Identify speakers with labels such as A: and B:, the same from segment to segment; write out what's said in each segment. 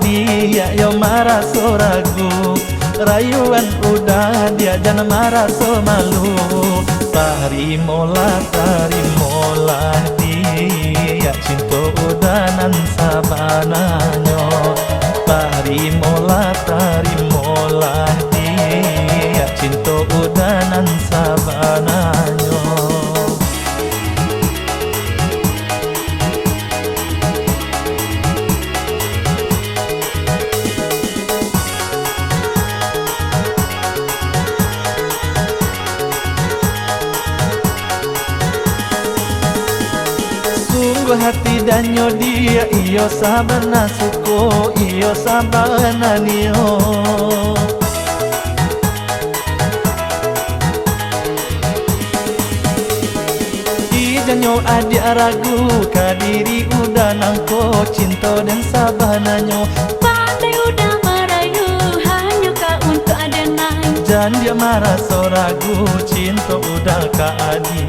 A: dia yo marah so ragu, rayuan udah dia jangan marah so malu. Tarimolah dia cinta udanan sabananyo. Tarimolah dia cinta udanan sabananyo. Sungguh hati danyo dia iyo sabana suko iyo sabana niyo. Ijanyo adi aragu kadiri udah nangko cinta dan sabananyo.
B: Pandai udah merayu hanya kau untuk adenai.
A: Jangan dia marah so ragu cinta udah kaadi.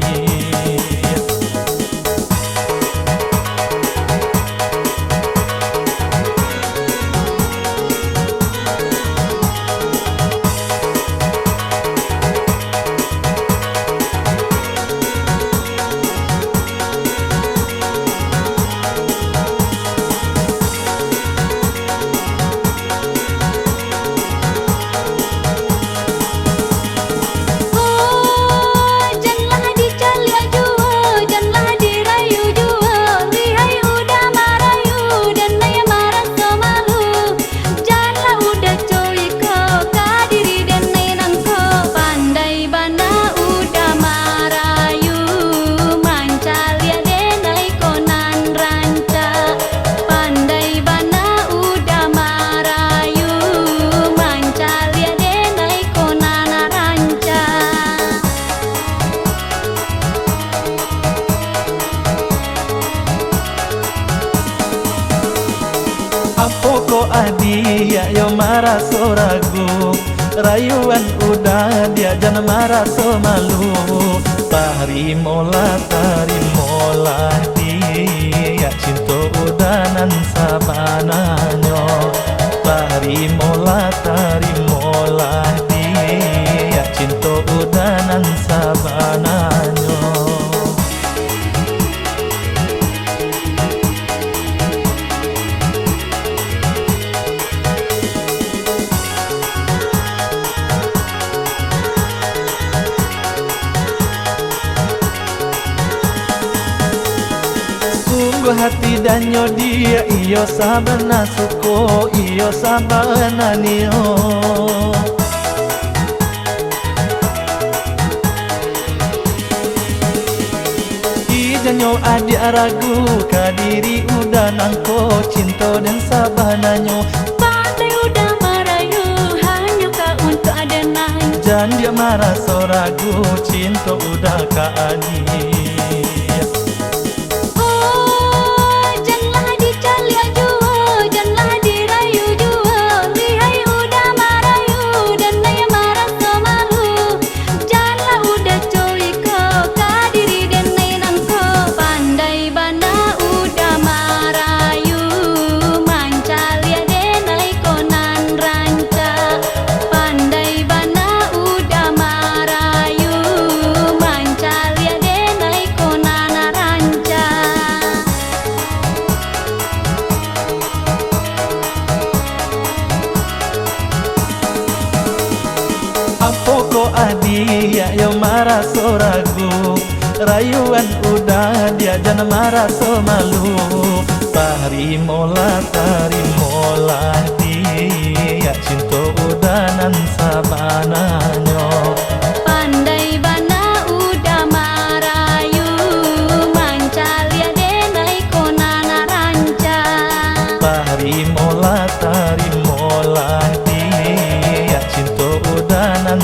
A: Pokok dia yo marah so ragu, rayuan udah dia jangan marah so malu. Tarimolah dia cinta udanan sabananyo. Tarimolah dia cinta udanan sabananyo. Sungguh hati danyo dia iyo sabana suko iyo sabana niyo. Ijanyo adi aragu kadiri udah nangko cinta dan sabananyo.
B: Pandai udah merayu hanya kau untuk adenai.
A: Jangan dia marah so ragu cinta udah kaadi. Pokok dia yo marah so ragu, rayuan udah dia jangan marah so malu. Tarimolah dia cinta udanan sabananyo.
B: Pandai bana udah merayu mancal ya denai konana ranca.
A: Tarimolah dia cinta udanan